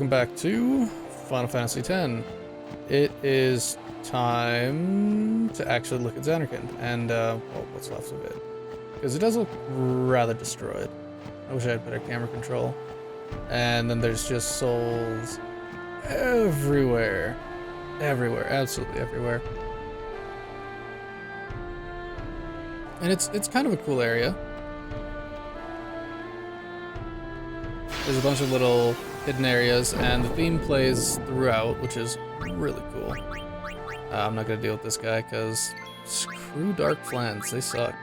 welcome back to Final Fantasy X. It is time to actually look at Xanarkand and, well, what's left of it. Because it does look rather destroyed. I wish I had better camera control. And then there's just souls everywhere. Everywhere, absolutely everywhere. And it's kind of a cool area. There's a bunch of little hidden areas, and the theme plays throughout, which is really cool. I'm not gonna deal with this guy, because screw Dark Flans, they suck.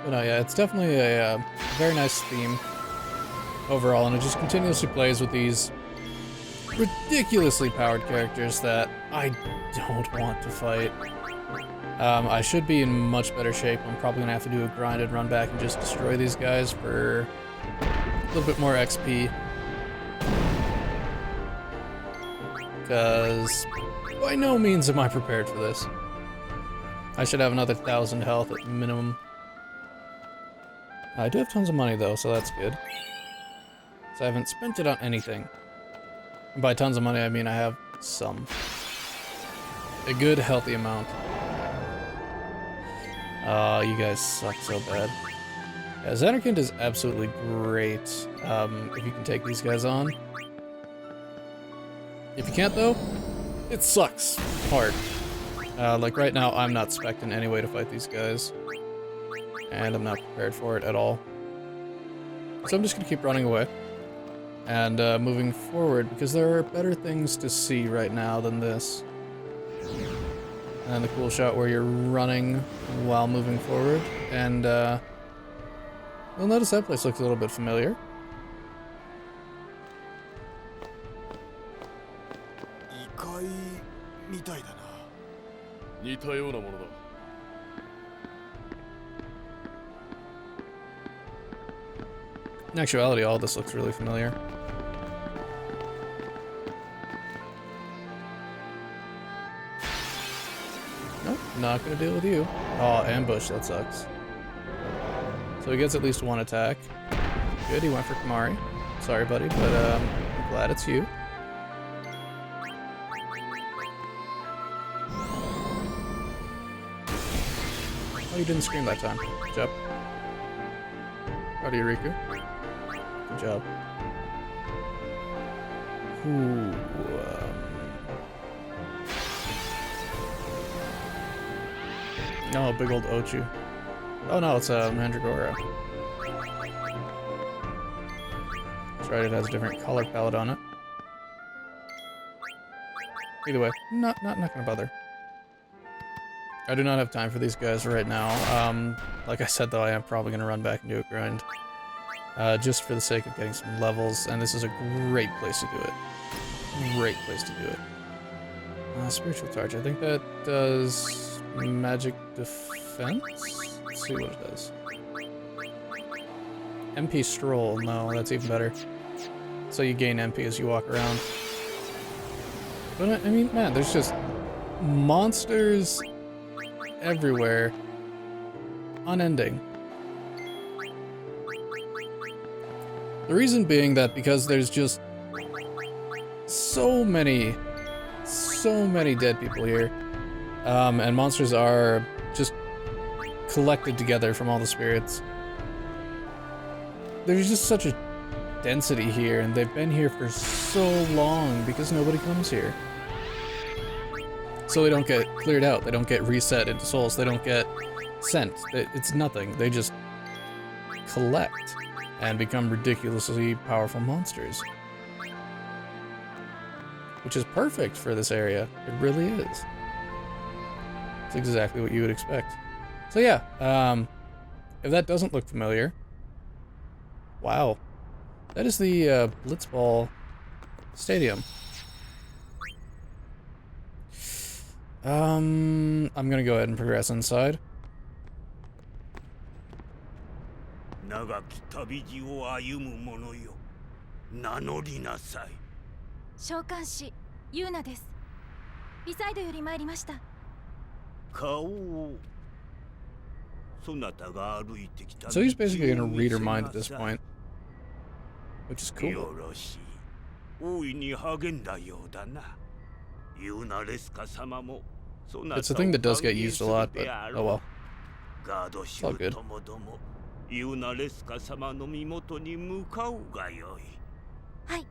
But no, yeah, it's definitely a very nice theme overall, and it just continuously plays with these ridiculously powered characters that I don't want to fight. I should be in much better shape. I'm probably gonna have to do a grind and run back and just destroy these guys for a little bit more XP. Because by no means am I prepared for this. I should have another 1,000 health at minimum. I do have tons of money though, so that's good. So I haven't spent it on anything. And by tons of money, I mean I have some. A good, healthy amount. You guys suck so bad. Yeah, Xanarkand is absolutely great if you can take these guys on. If you can't though, it sucks hard. Like right now, I'm not spec'd in any way to fight these guys. And I'm not prepared for it at all. So I'm just gonna keep running away. And moving forward, because there are better things to see right now than this. And the cool shot where you're running while moving forward, and you'll notice that place looks a little bit familiar. In actuality, all this looks really familiar. Nope, not gonna deal with you. Oh, ambush, that sucks. So he gets at least one attack. Good, he went for Kamari. Sorry, buddy, but I'm glad it's you. Oh, you didn't scream that time. Good job. Proud of you, Riku. Good job. Ooh, oh, big old Ochu. Oh no, it's Mandragora. That's right, it has a different color palette on it. Either way, not gonna bother. I do not have time for these guys right now. Like I said though, I am probably gonna run back and do a grind. Just for the sake of getting some levels, and this is a great place to do it. Great place to do it. Spiritual Charge, I think that does magic defense? Let's see what it does. MP Stroll, no, that's even better. So you gain MP as you walk around. But I mean, man, there's just monsters everywhere. Unending. The reason being that because there's just so many dead people here. And monsters are just collected together from all the spirits. There's just such a density here, and they've been here for so long because nobody comes here. So they don't get cleared out, they don't get reset into souls, they don't get sent. It's nothing. They just collect and become ridiculously powerful monsters. Which is perfect for this area. It really is. It's exactly what you would expect. So yeah, if that doesn't look familiar, wow. That is the Blitzball Stadium. I'm gonna go ahead and progress inside. 長き旅路を歩む者よ、名乗りなさい。召喚師ユーナです。ビサイドより参りました。顔をそなたが歩いてきた So he's basically gonna read her mind at this point, which is cool. よろしい。大いに励んだようだな。ユーナレスカ様もそなたを It's a thing that does get used a lot, but oh well. ガードシューともどもユーナレスカ様の身元に向かうがよい。はい。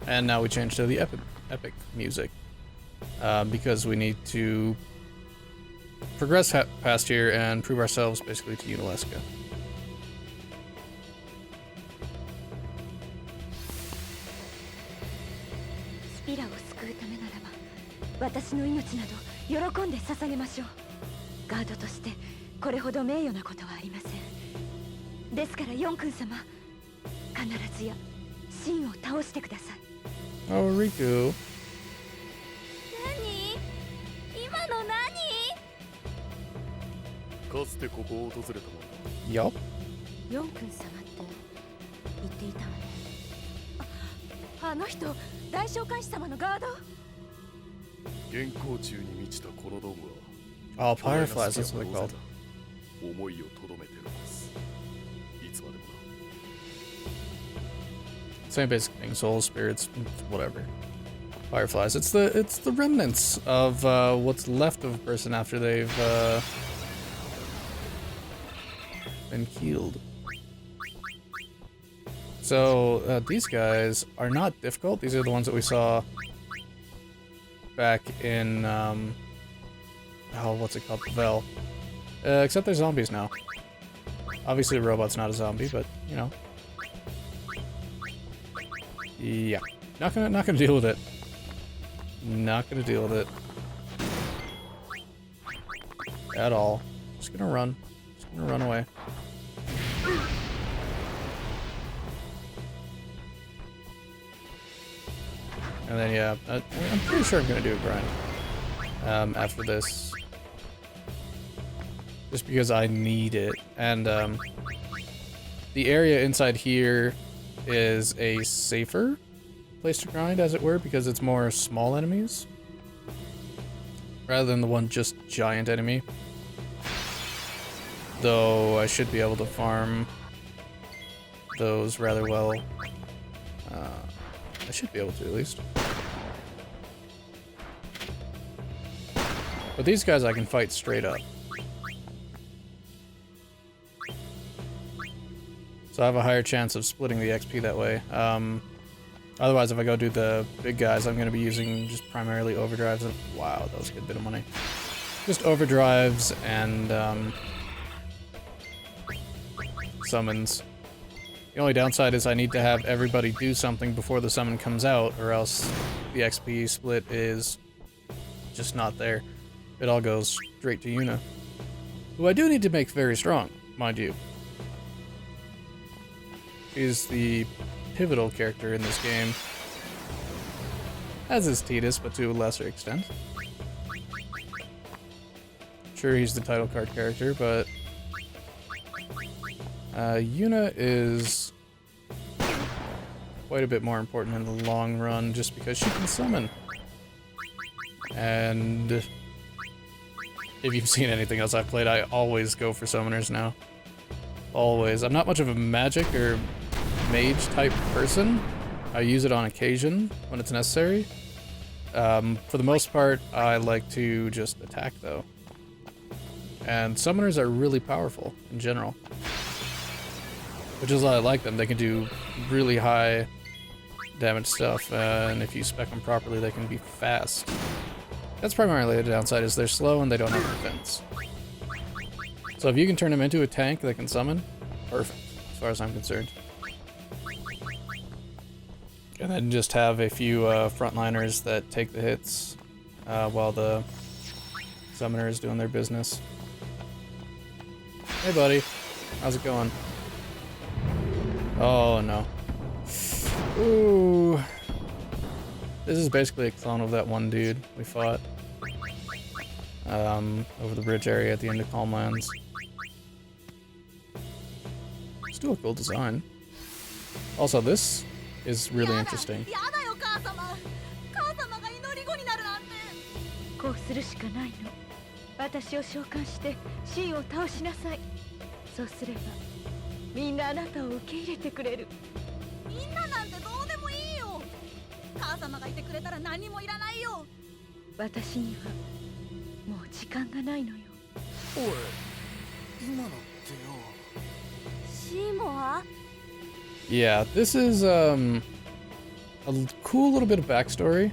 And now we change to the epic music, because we need to progress past here and prove ourselves basically to UNDUB. スピラを救うためならば、私の命など喜んで捧げましょう。ガードとしてこれほど名誉なことはありません。ですからヨン君様、必ずやシンを倒してください。 Oh, Riku. 何？今の何？かつてここを訪れたもの Yup. ヨン君様って言っていたわね。あの人、大召喚師様のガード。原稿中に満ちたこのドームは Oh, fireflies, that's what they're called. 思いをとどめてるんです。いつまでもな。 Same basic thing, souls, spirits, whatever. Fireflies. It's the remnants of what's left of a person after they've been killed. So these guys are not difficult. These are the ones that we saw back in what's it called? Vel. Except they're zombies now. Obviously, a robot's not a zombie, but you know. Yeah, not gonna deal with it. Not gonna deal with it at all. Just gonna run. Just gonna run away. And then yeah, I'm pretty sure I'm gonna do a grind after this, just because I need it. And the area inside here is a safer place to grind, as it were, because it's more small enemies rather than the one just giant enemy. Though I should be able to farm those rather well. I should be able to, at least. But these guys I can fight straight up. So I have a higher chance of splitting the XP that way. Otherwise, if I go do the big guys, I'm going to be using just primarily overdrives. And, wow, that was a good bit of money. Just overdrives and summons. The only downside is I need to have everybody do something before the summon comes out, or else the XP split is just not there. It all goes straight to Yuna, who I do need to make very strong, mind you. She's the pivotal character in this game, as is Tidus, but to a lesser extent. Sure, he's the title card character, but Yuna is quite a bit more important in the long run, just because she can summon. And if you've seen anything else I've played, I always go for summoners now. Always. I'm not much of a magic or mage type person. I use it on occasion when it's necessary. For the most part, I like to just attack though. And summoners are really powerful in general, which is why I like them. They can do really high damage stuff, and if you spec them properly, they can be fast. That's primarily the downside, is they're slow and they don't have defense. So if you can turn them into a tank that can summon, perfect, as far as I'm concerned. And then just have a few frontliners that take the hits while the summoner is doing their business. Hey buddy, how's it going? Oh no. Ooh. This is basically a clone of that one dude we fought over the bridge area at the end of Calmlands. Still a cool design. Also, this is really interesting. こうするしかないの。私を召喚してシンを倒しなさい。そうすればみんなあなたを受け入れてくれる。みんななんてどうでもいいよ。母様がいてくれたら何もいらないよ。私にはもう時間がないのよ。おい、今のってよ。シーモア Yeah, this is a cool little bit of backstory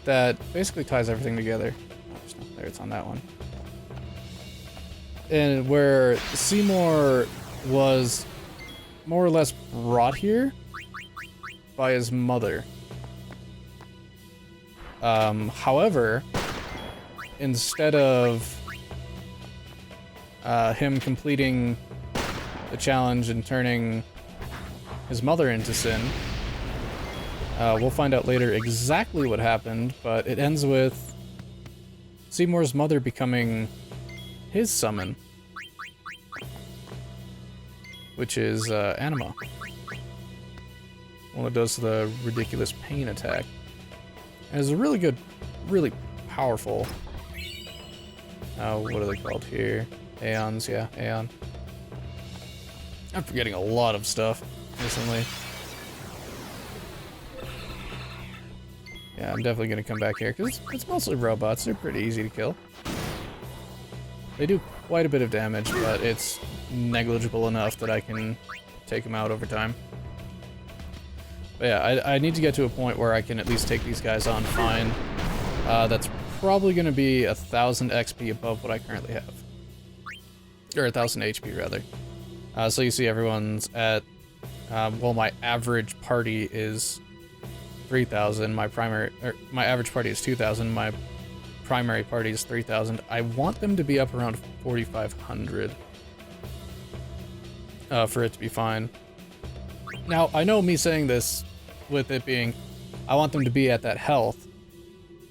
that basically ties everything together. Oh, it's not there, it's on that one. And where Seymour was more or less brought here by his mother. However, instead of him completing the challenge and turning his mother into Sin, we'll find out later exactly what happened, but it ends with Seymour's mother becoming his summon, which is Anima. One that does the ridiculous pain attack. And it's a really good, really powerful, what are they called here? Aeons, yeah, Aeon. I'm forgetting a lot of stuff recently. Yeah, I'm definitely gonna come back here, because it's mostly robots. They're pretty easy to kill. They do quite a bit of damage, but it's negligible enough that I can take them out over time. But yeah, I need to get to a point where I can at least take these guys on fine. That's probably gonna be 1,000 XP above what I currently have. Or 1,000 HP, rather. So you see everyone's at, well, my average party is 3,000. My average party is 2,000. My primary party is 3,000. I want them to be up around 4,500 for it to be fine. Now, I know me saying this with it being, I want them to be at that health,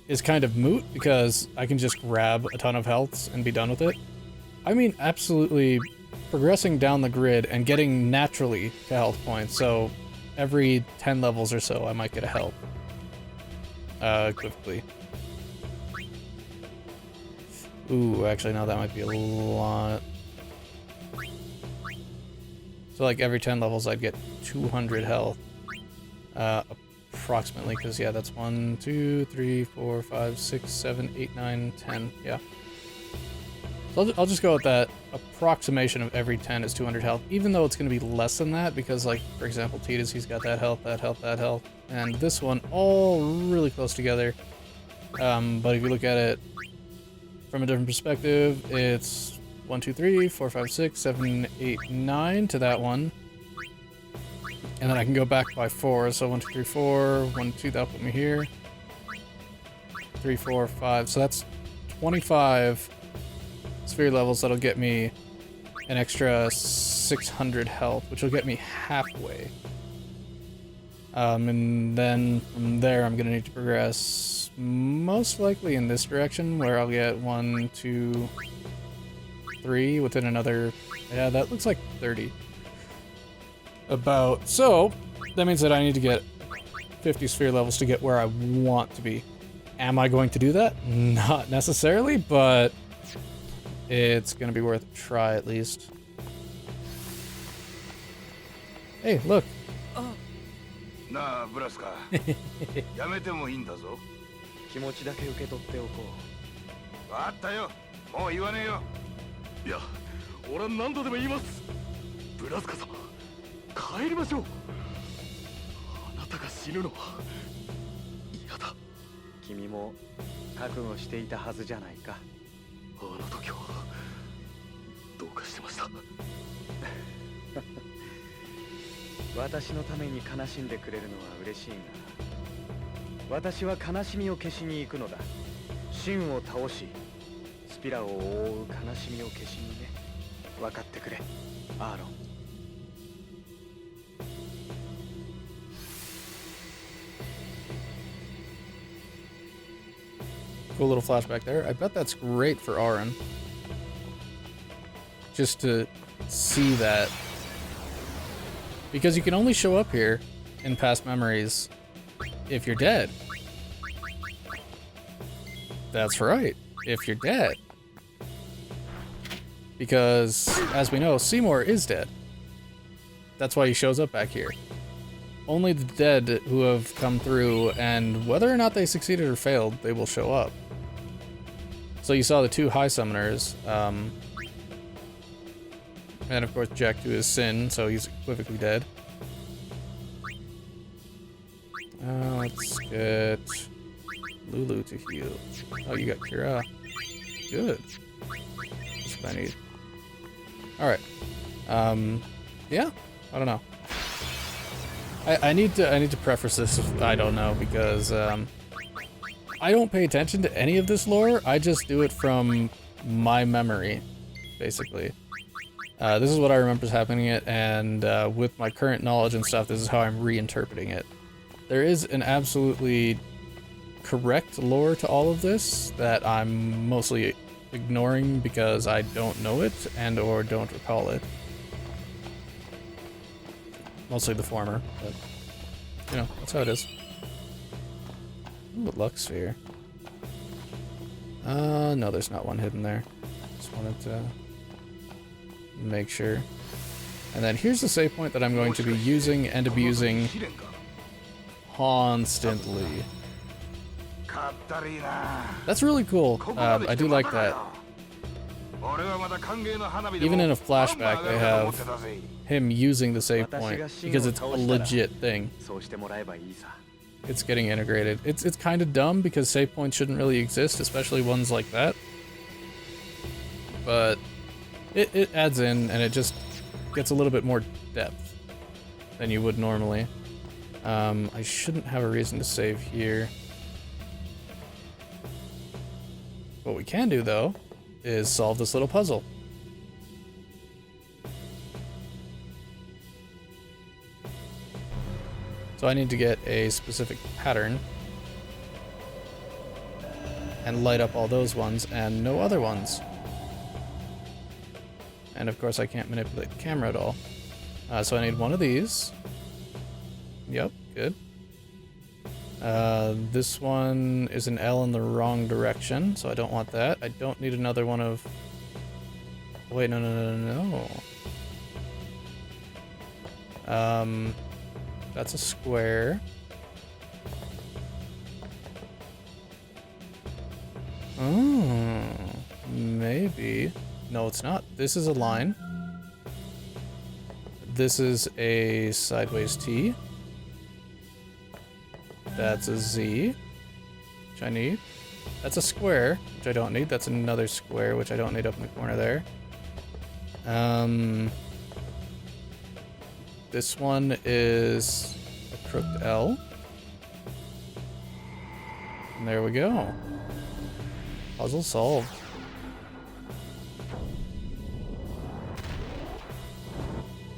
is kind of moot because I can just grab a ton of healths and be done with it. I mean, absolutely progressing down the grid and getting naturally to health points. So every 10 levels or so, I might get a health. Quickly. Ooh, actually, no, that might be a lot. So like every 10 levels, I'd get 200 health. Approximately, because yeah, that's 1, 2, 3, 4, 5, 6, 7, 8, 9, 10, yeah. So I'll just go with that approximation of every 10 is 200 health, even though it's going to be less than that, because like, for example, Titus, he's got that health, that health, that health, and this one all really close together. But if you look at it from a different perspective, it's 1, 2, 3, 4, 5, 6, 7, 8, 9 to that one. And then I can go back by 4, so 1, 2, 3, 4, 1, 2, that'll put me here. 3, 4, 5, so that's 25 sphere levels. That'll get me an extra 600 health, which will get me halfway. And then from there, I'm gonna need to progress most likely in this direction, where I'll get 1, 2, 3 within another, yeah, that looks like 30. About, so that means that I need to get 50 sphere levels to get where I want to be. Am I going to do that? Not necessarily, but it's gonna be worth a try at least. Hey, look. なあブラスカやめてもいいんだぞ気持ちだけ受け取っておこう。わかったよもう言わねえよいや、俺は何度でも言います。ブラスカ様、帰りましょう。あなたが死ぬのは嫌だ。君も覚悟していたはずじゃないか。あの時はどうかしてました。私のために悲しんでくれるのは嬉しいが、私は悲しみを消しに行くのだ。真を倒し、スピラを覆う悲しみを消しにね。分かってくれ、アーロン。Cool little flashback there. I bet that's great for Aaron. Just to see that. Because you can only show up here in past memories if you're dead. That's right, if you're dead. Because, as we know, Seymour is dead. That's why he shows up back here. Only the dead who have come through, and whether or not they succeeded or failed, they will show up. So you saw the 2 high summoners, and of course Jack 2 is Sin, so he's equivocally dead. Let's get Lulu to heal. Oh, you got Kira. Good. That's what I need. Alright. Yeah, I don't know. I need to preface this if I don't know, because I don't pay attention to any of this lore. I just do it from my memory, basically. This is what I remember is happening it, and with my current knowledge and stuff, this is how I'm reinterpreting it. There is an absolutely correct lore to all of this that I'm mostly ignoring because I don't know it and or don't recall it. Mostly the former, but you know, that's how it is. Ooh, Lux Sphere. No, there's not one hidden there. Just wanted to make sure. And then here's the save point that I'm going to be using and abusing constantly. That's really cool. I do like that. Even in a flashback, they have him using the save point because it's a legit thing. It's getting integrated. It's kind of dumb because save points shouldn't really exist, especially ones like that. But it adds in, and it just gets a little bit more depth than you would normally. I shouldn't have a reason to save here. What we can do, though, is solve this little puzzle. So I need to get a specific pattern and light up all those ones and no other ones. And of course I can't manipulate the camera at all. So I need one of these. Yep, good. This one is an L in the wrong direction, so I don't want that. I don't need another one of... Wait, no. That's a square. Oh, maybe. No, it's not. This is a line. This is a sideways T. That's a Z, which I need. That's a square, which I don't need. That's another square, which I don't need up in the corner there. This one is a crooked L. And there we go. Puzzle solved.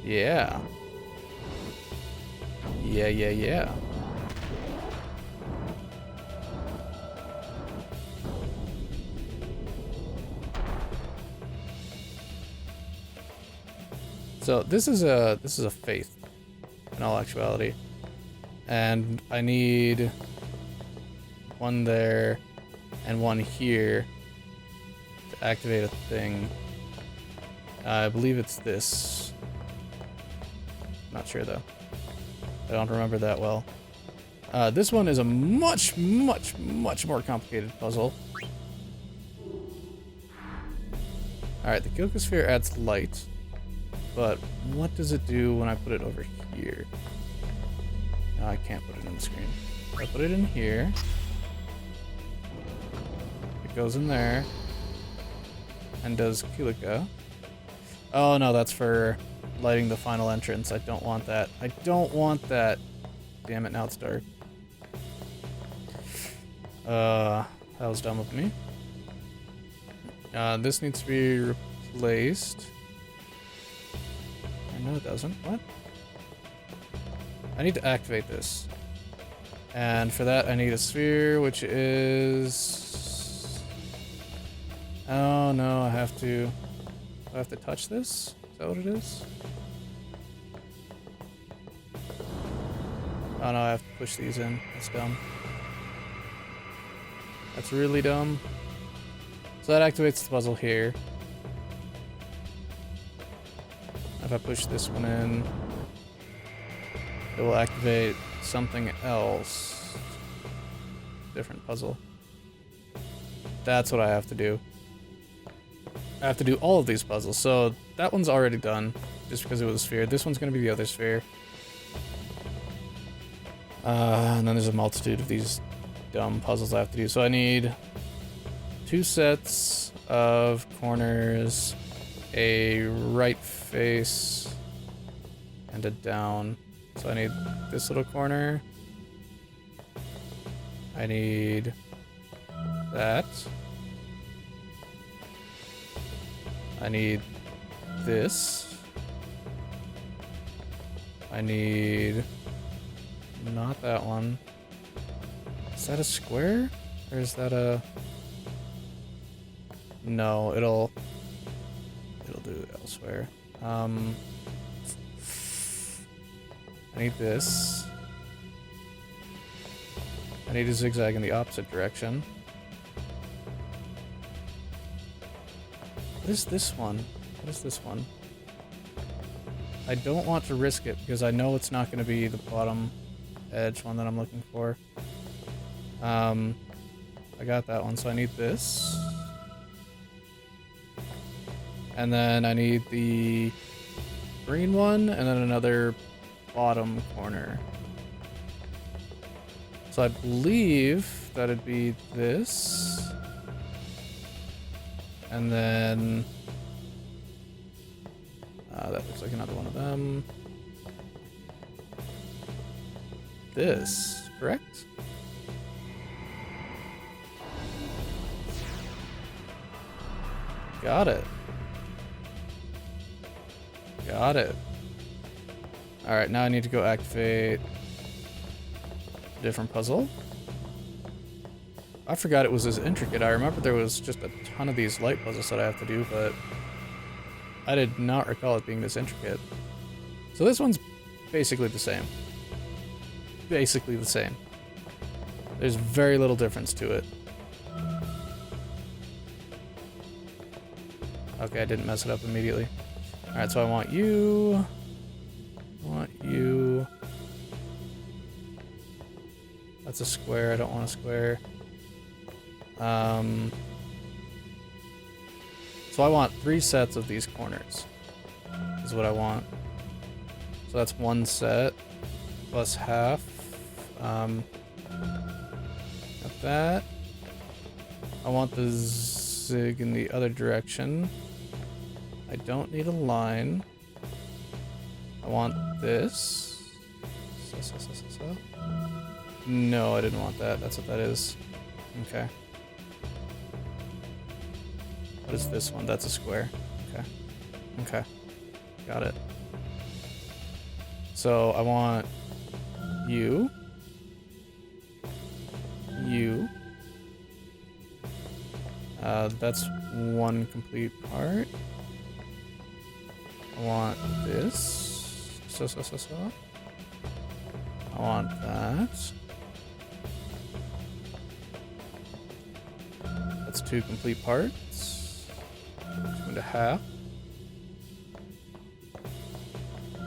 Yeah. Yeah. So this is a faith in all actuality. And I need one there and one here to activate a thing. I believe it's this. Not sure though. I don't remember that well. This one is a much more complicated puzzle. Alright, the Kyoko Sphere adds light. But what does it do when I put it over here? No, I can't put it in the screen. I put it in here. It goes in there. And does Kilika. Oh no, that's for lighting the final entrance. I don't want that. I don't want that. Damn it, now it's dark. That was dumb of me. This needs to be replaced. No, it doesn't. What? I need to activate this. And for that, I need a sphere, which is... Oh, no, I have to... Do I have to touch this? Is that what it is? Oh, no, I have to push these in. That's dumb. That's really dumb. So that activates the puzzle here. If I push this one in, it will activate something else. Different puzzle. That's what I have to do. I have to do all of these puzzles. So that one's already done, just because it was a sphere. This one's going to be the other sphere. And then there's a multitude of these dumb puzzles I have to do. So I need 2 sets of corners, a right face, and a down. So I need this little corner. I need that. I need this. I need not that one. Is that a square? Or is that a... No, it'll do elsewhere. I need this. I need a zigzag in the opposite direction. What is this one? What is this one? I don't want to risk it because I know it's not going to be the bottom edge one that I'm looking for. I got that one, so I need this. And then I need the green one, and then another bottom corner. So I believe that'd be this. And then... that looks like another one of them. This, correct? Got it. Got it. Alright, now I need to go activate a different puzzle. I forgot it was this intricate. I remember there was just a ton of these light puzzles that I have to do, but I did not recall it being this intricate. So this one's basically the same. Basically the same. There's very little difference to it. Okay, I didn't mess it up immediately. Alright, so I want you. That's a square. I don't want a square. So I want 3 sets of these corners. Is what I want. So that's 1 set plus half. Got that. I want the zig in the other direction. I don't need a line. I want this. No, I didn't want that. That's what that is. Okay. What is this one? That's a square. Okay. Okay. Got it. So I want you. You. That's 1 complete part. I want this. So. I want that. That's 2 complete parts. 2.5.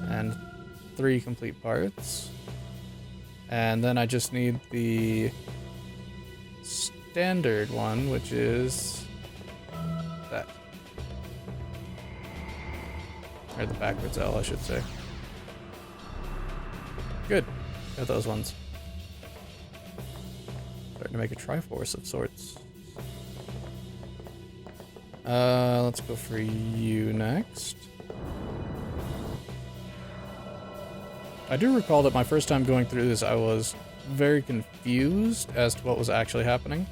And 3 complete parts. And then I just need the standard one, which is that. Or the backwards L, I should say. Good. Got those ones. Starting to make a Triforce of sorts. Let's go for you next. I do recall that my first time going through this, I was very confused as to what was actually happening.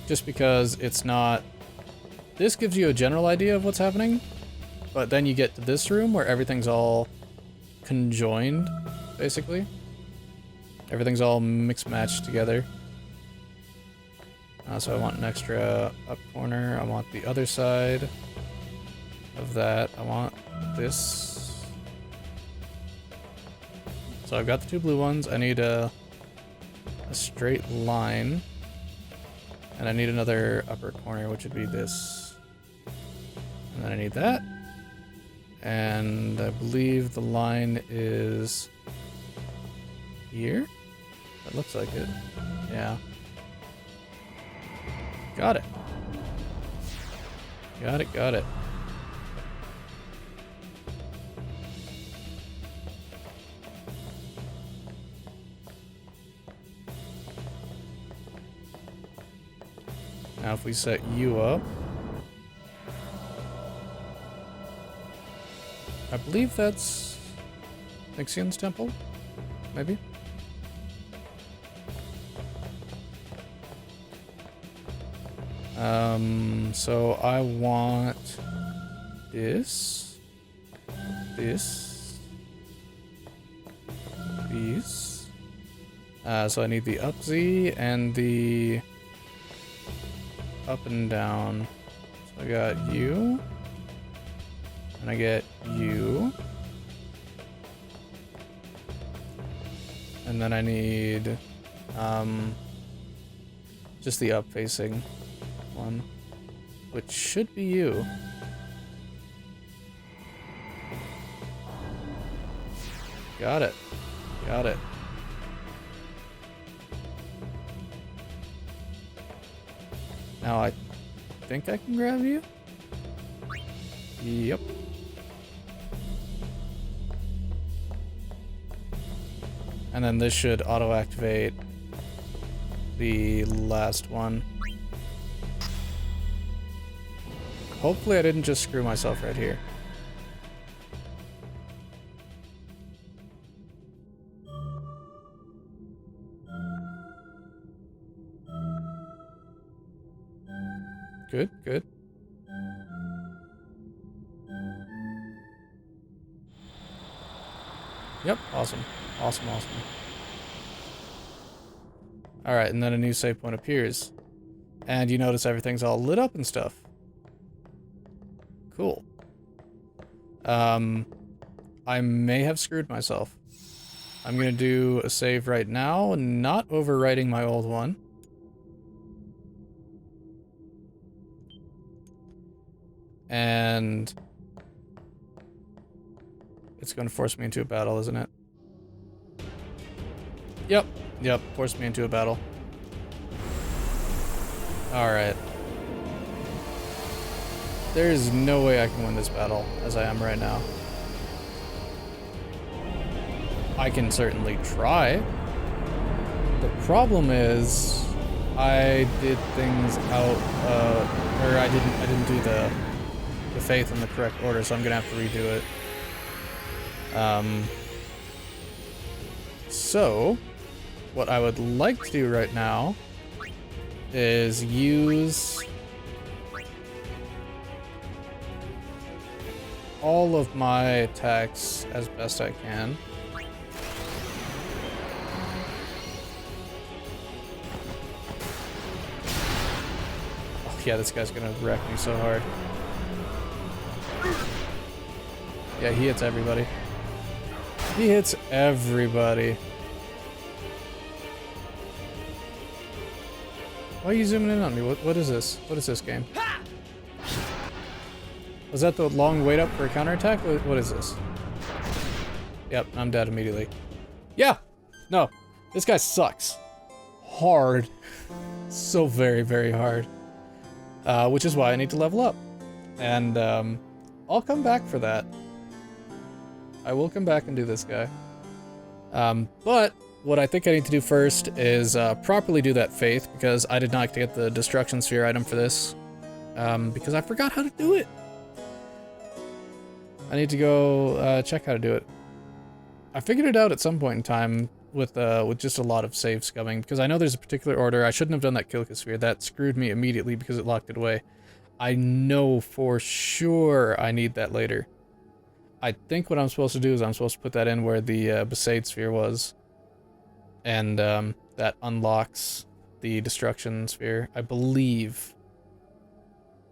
Just because it's not... This gives you a general idea of what's happening, but then you get to this room where everything's all conjoined, basically. Everything's all mixed-matched together. So I want an extra up corner. I want the other side of that. I want this. So I've got the 2 blue ones. I need a straight line. And I need another upper corner, which would be this. And then I need that. And I believe the line is here? That looks like it. Yeah. Got it. Got it, got it. Now if we set you up, I believe that's Nixion's temple, maybe? So I want this, these. So I need the up Z and the up and down. So I got you, and I get you, and then I need just the up facing one, which should be you. Got it. Got it. Now I think I can grab you. Yep. And then this should auto-activate the last one. Hopefully I didn't just screw myself right here. Good, good. Yep, awesome. Awesome, awesome. Alright, and then a new save point appears. And you notice everything's all lit up and stuff. Cool. I may have screwed myself. I'm gonna do a save right now, not overwriting my old one. And it's gonna force me into a battle, isn't it? Yep, forced me into a battle. Alright. There's no way I can win this battle as I am right now. I can certainly try. The problem is I did things out or I didn't do the faith in the correct order, so I'm gonna have to redo it. So what I would like to do right now is use all of my attacks as best I can. Oh yeah, this guy's gonna wreck me so hard. Yeah, he hits everybody. He hits everybody. Why are you zooming in on me? What is this? What is this game? Was that the long wait up for a counterattack? What is this? Yep, I'm dead immediately. Yeah! No. This guy sucks. Hard. So very, very hard. Which is why I need to level up. And, I'll come back for that. I will come back and do this guy. But what I think I need to do first is properly do that faith, because I did not get the destruction sphere item for this. Because I forgot how to do it. I need to go check how to do it. I figured it out at some point in time with just a lot of save scumming, because I know there's a particular order. I shouldn't have done that Kilka sphere. That screwed me immediately because it locked it away. I know for sure I need that later. I think what I'm supposed to do is I'm supposed to put that in where the Besaid sphere was. And that unlocks the destruction sphere, I believe.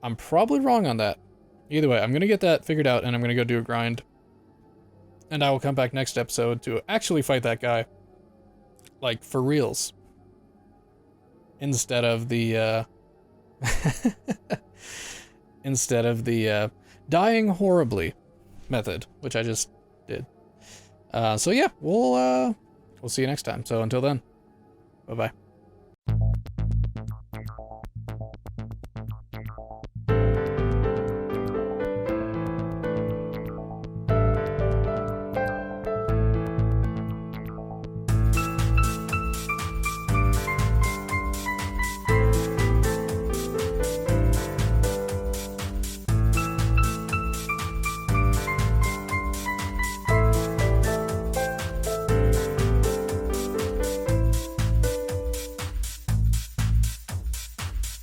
I'm probably wrong on that. Either way, I'm going to get that figured out and I'm going to go do a grind. And I will come back next episode to actually fight that guy. Like, for reals. Instead of the Instead of the dying horribly method, which I just did. So yeah, we'll see you next time. So until then, bye-bye.